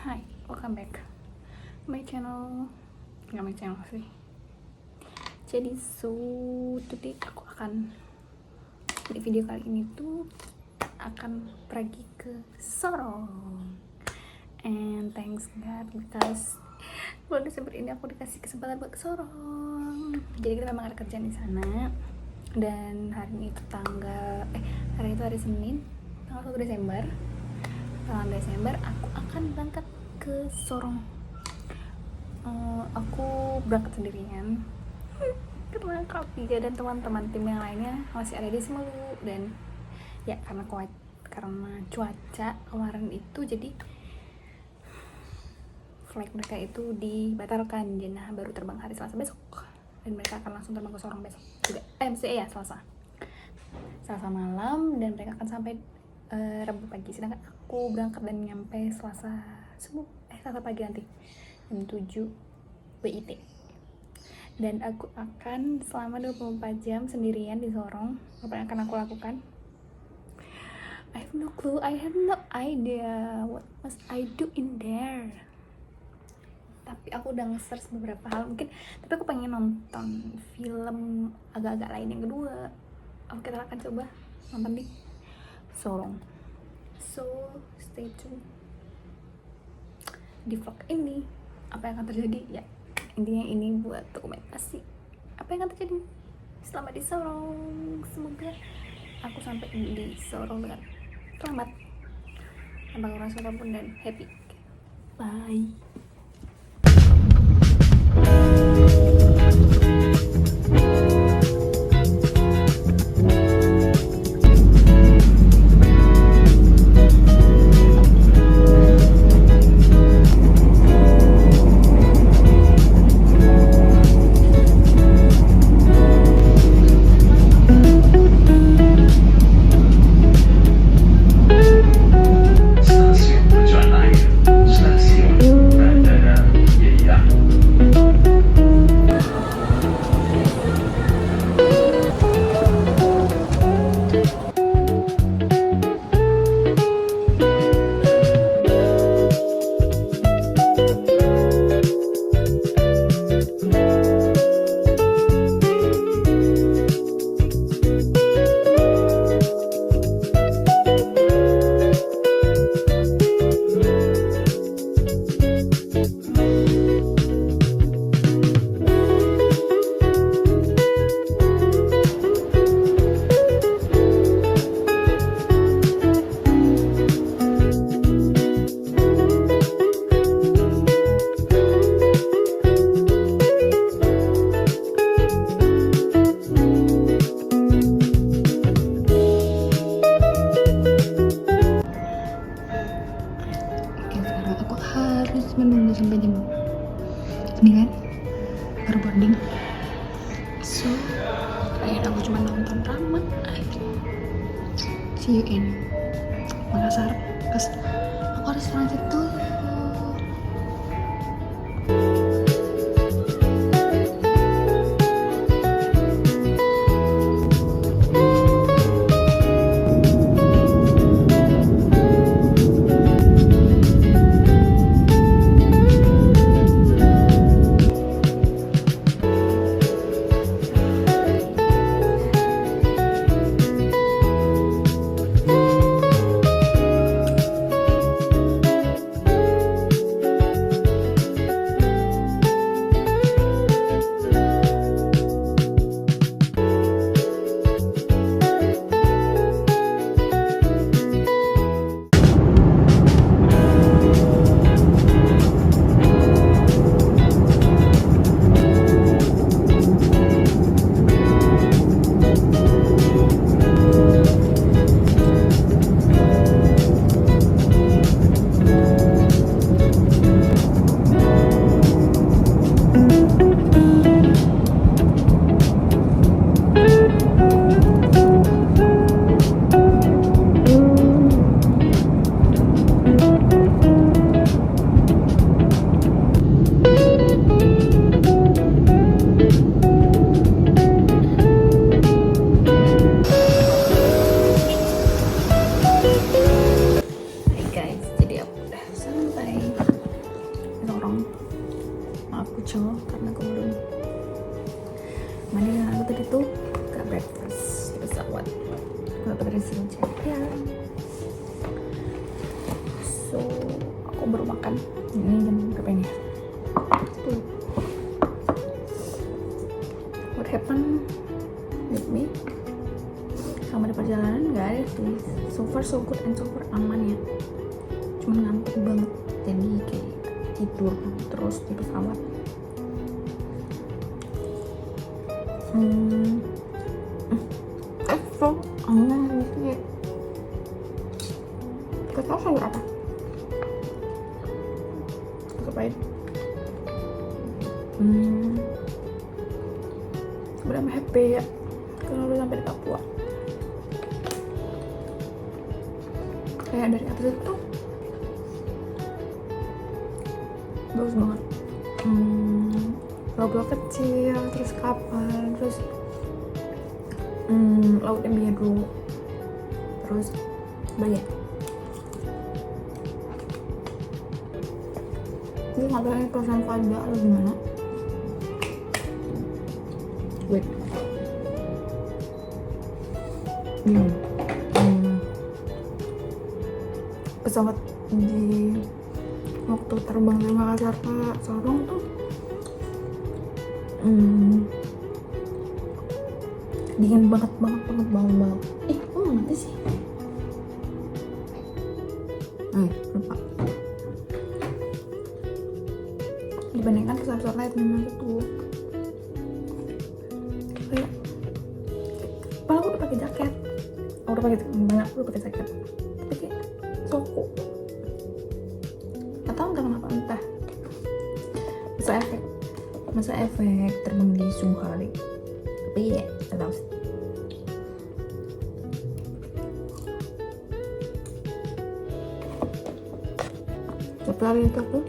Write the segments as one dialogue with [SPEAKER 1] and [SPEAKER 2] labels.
[SPEAKER 1] Hai, welcome back my channel. Nggak my channel sih. Jadi today aku akan di video kali ini tuh akan pergi ke Sorong. And thanks God because bulan Desember ini aku dikasih kesempatan buat ke Sorong. Jadi kita memang ada kerjaan di sana. Dan hari ini itu hari Senin, tanggal 1 Desember. Tanggal Desember aku akan berangkat ke Sorong. Aku berangkat sendirian karena Kapija dan teman-teman tim yang lainnya masih ada di Semelu. Dan ya karena cuaca kemarin itu, jadi flight mereka itu dibatalkan. Jenah baru terbang hari Selasa besok dan mereka akan langsung terbang ke Sorong besok juga. Selasa malam, dan mereka akan sampai Rabu pagi, sedangkan aku berangkat dan nyampe Selasa pagi nanti jam 7 WIT. Dan aku akan selama 24 jam sendirian di Sorong. Apa yang akan aku lakukan? I have no clue, I have no idea what must I do in there. Tapi aku udah nge-search beberapa hal mungkin, tapi aku pengen nonton film agak-agak lain yang kedua. Kita akan coba nonton di Sorong. So stay tune di vlog ini. Apa yang akan terjadi? Ya intinya ini buat dokumentasi apa yang akan terjadi selama di Sorong. Semoga aku sampai di Sorong dengan selamat, tanpa kurang apapun, dan happy. Bye. Menunggu sampai jam 9 baru boarding. So aku cuma nonton drama. See you in Makassar, because aku harus transit dulu. nyucul karena aku belum mandi. Dan aku tadi tuh ke breakfast di pesawat, aku dapat dari ya. So aku baru makan. Ini jam berapa ini? Tuh. What happened with me? Sama di perjalanan nggak ada sih. So far so good and so far aman ya. Cuma ngantuk banget, jadi kayak tidur terus di pesawat. So aneh gitu ya. Gak tau sayur apa. Kepain. Sebenarnya happy ya karena udah sampai di Papua. Kayak dari atas itu tuh bagus banget. Pulau-pulau kecil, terus kapal, terus lautnya biru, terus banyak. Ini nggak tahu ini perasaan ada atau gimana. Wait. Pesawat di waktu terbang dari Makassar ke Sorong tuh dingin banget. Kok mati sih? Lupa. Dibandingkan pesawat lain memang itu kayak padahal aku udah pakai jaket, aku udah pakai jaket, tapi kayak soku atau entah masa efek terbang di Sunghali, tapi ya nggak tahu sih. Satu hari itu aku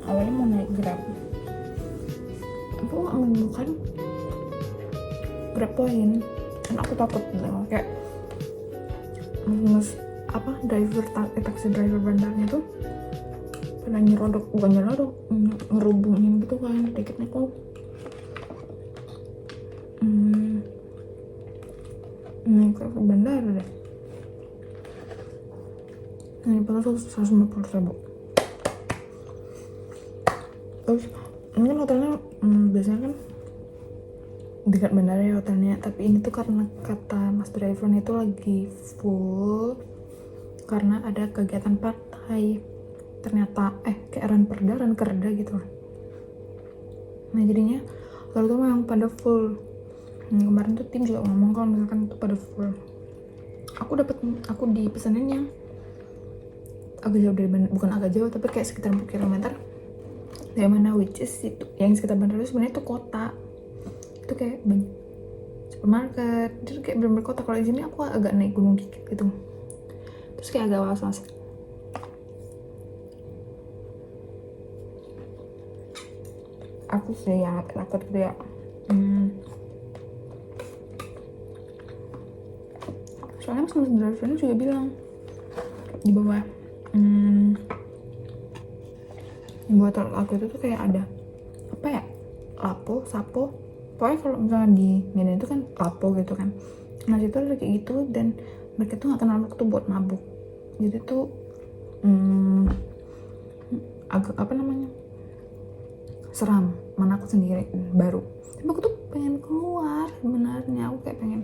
[SPEAKER 1] awalnya mau naik Grab, aku nggak menemukan Grab point kan aku takut kayak taksi driver bandarnya tuh pernah ngerubungin gitu kan tiketnya kok. Ke bandara deh. Ini padahal 150.000. Terus ini kan hotelnya biasanya kan dekat bandara ya hotelnya, tapi ini tuh karena kata mas drivernya itu lagi full karena ada kegiatan partai ternyata kayak ran kerda gitu. Nah jadinya lalu tuh memang pada full. Kemarin tuh tim juga ngomong kalau misalkan itu pada full. Aku dipesanin yang agak jauh dari bandara, bukan agak jauh tapi kayak sekitar 4 km dari mana, which is itu yang sekitar bandara itu sebenarnya itu kota, itu kayak banyak supermarket, itu kayak bener-bener kota. Kalau di sini aku agak naik gunung dikit gitu, terus kayak agak was-was. Aku sih yang takut gitu ya. Soalnya mas drivernya juga bilang di bawah di bawah toilet aku itu tuh kayak ada apa ya, lapo, sapo, pokoknya kalau misalnya di Medan itu kan lapo gitu kan. Nah situ ada kayak gitu dan mereka tuh nggak kenal waktu buat mabuk, jadi tuh agak seram. Mana aku sendiri baru, tapi aku tuh pengen keluar sebenarnya. Aku kayak pengen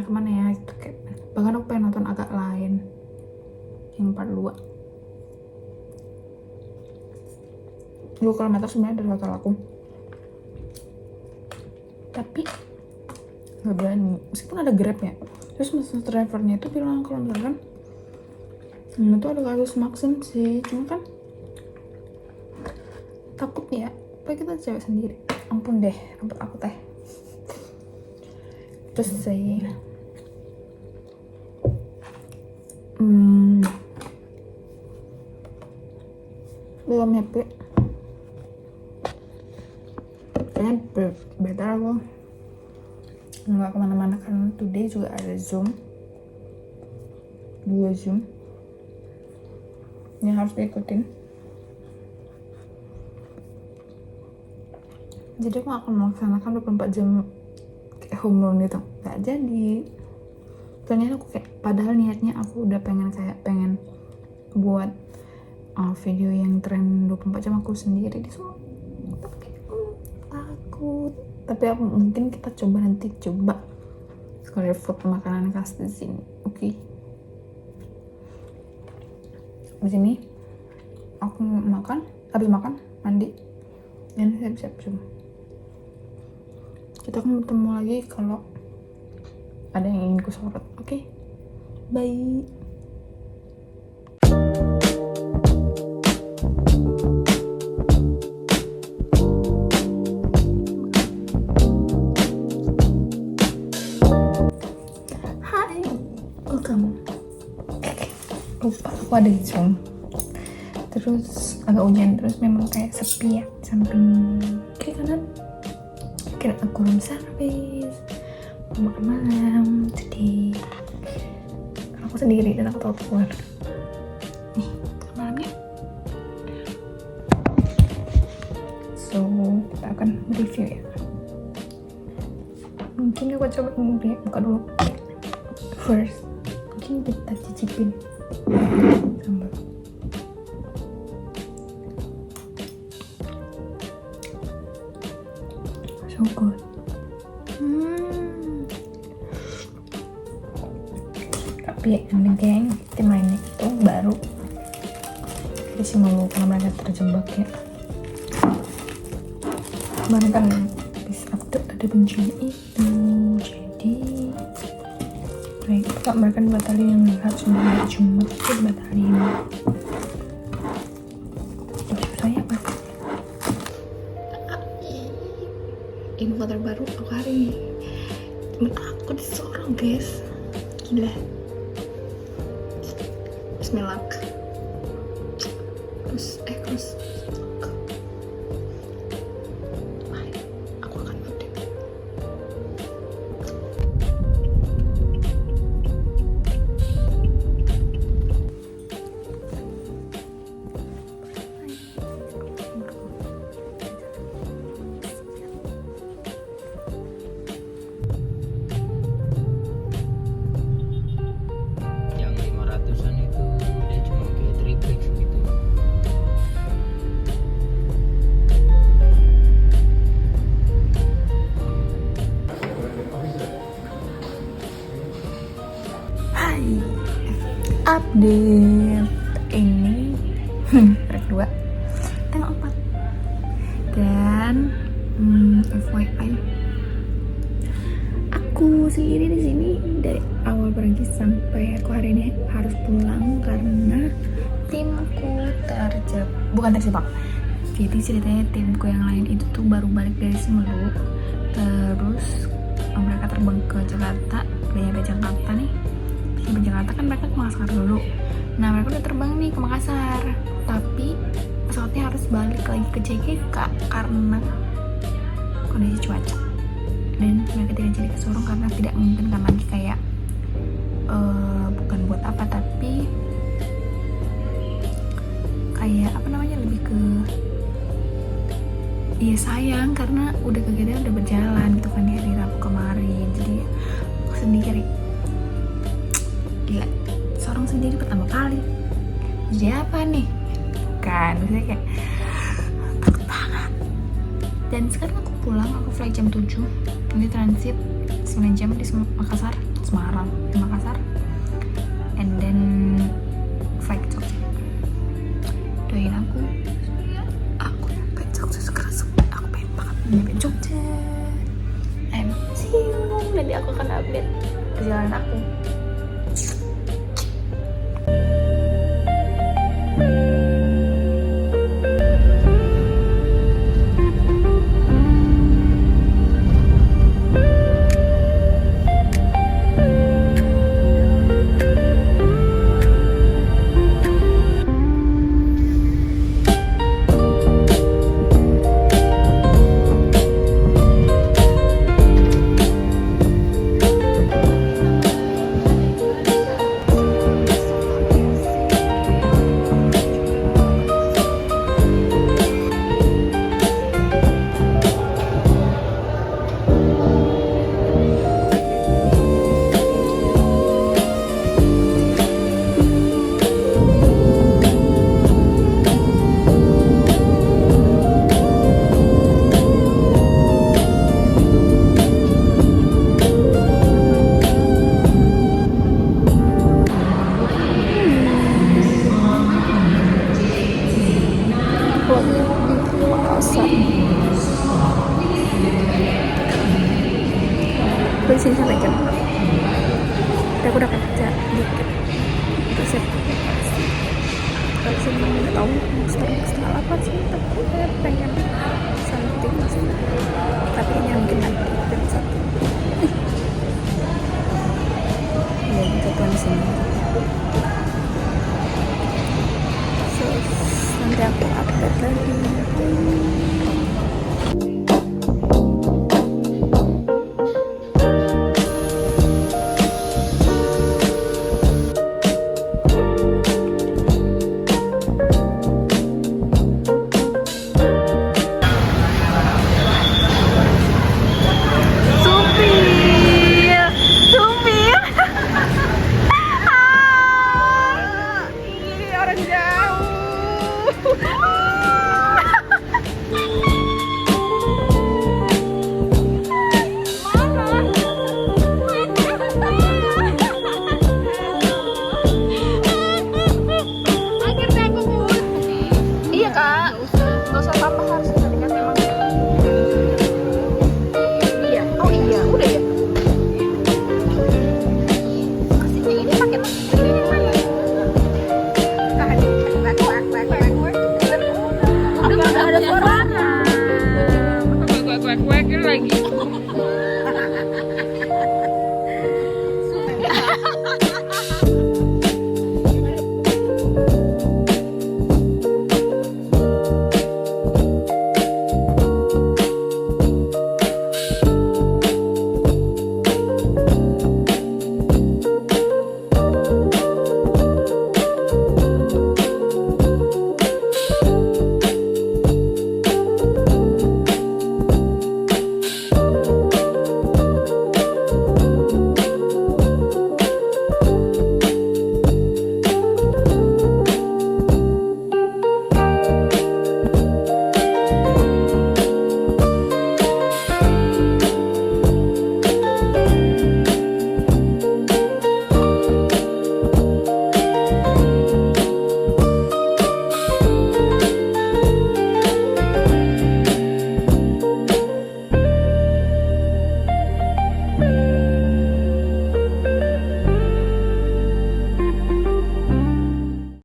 [SPEAKER 1] kemana ya itu kayak, bahkan aku pengen nonton agak lain yang part 2 km sebenarnya dari hotel aku, tapi nggak berani meskipun ada Grab ya. Terus mas drivernya itu bilang kalau misalkan itu ada kasus maksim sih, cuma kan takut ya, tapi kita cewek sendiri. Ampun deh rambut aku teh. Terus saya belum happy, kayaknya better aku nggak kemana-mana karena today juga ada 2 zoom yang harus diikutin. Jadi aku akan melaksanakan 24 jam kayak home run gitu, gak jadi. Ternyata aku kayak, padahal niatnya aku udah pengen buat video yang tren 24 jam aku sendiri di Solo. Tapi kayak takut. Tapi mungkin kita coba sekalian food makanan khas di sini. Oke. Di sini aku habis makan mandi dan siap-siap semua. Kita akan bertemu lagi kalau ada yang ingin ku sorot. Oke? Bye. Hai, welcome. Lupa aku ada di Zoom. Terus agak hujan, terus memang kayak sepi ya, samping kiri kanan. Kira aku room service, makan malam, jadi aku sendiri dan aku tahu keluar. Nih, malamnya. So, kita akan review ya. Mungkin aku coba buka dulu. First, mungkin kita cicipin sambal. So good. Tapi yang geng tim lainnya itu baru si mau karena mereka terjebak ya. Kemarin kan bisa update ada bencana itu, jadi mereka dibatalin, yang harusnya hari Jumat itu dibatalin. Susahnya apa? Info terbaru aku hari ini, aku disorong guys, gila. Bismillah. Terus aku akan update.
[SPEAKER 2] Yang 500-an itu dia cuma kayak triplex gitu.
[SPEAKER 1] Hai, update ini track 2 tanggal 4 dan FYI aku sendiri di sini dari awal pergi sampai aku hari ini harus pulang karena timku bukan terjebak. Jadi ceritanya timku yang lain itu tuh baru balik dari Semeru, terus mereka terbang ke Jakarta. Udah nyampe Jakarta nih, sampai Jakarta kan mereka ke Makassar dulu. Nah mereka udah terbang nih ke Makassar, tapi pesawatnya harus balik lagi ke JKK karena kondisi cuaca, dan mereka tidak jadi ke Sorong karena tidak memungkinkan lagi, kayak bukan buat apa, tapi kayak apa namanya, lebih ke ya sayang karena udah kegiatan udah berjalan gitu kan ya, di Rabu kemarin. Jadi aku sendiri gila, Sorong sendiri pertama kali, jadi apa nih kan, maksudnya kayak takut banget. Dan sekarang aku pulang, aku flight jam 7, nanti transit 9 jam di Makassar, Semarang di Makassar, and then flight ke Jogja. Doain aku nyampe Jogja segera sembuh. Aku pengen banget nyampe Jogja. See you, nanti aku akan update perjalanan aku. dikit terus sih nggak tahu style apa sih, tapi saya pengen something tapi ini mungkin nanti episode satu dan ketuan di sini. So nanti aku update lagi.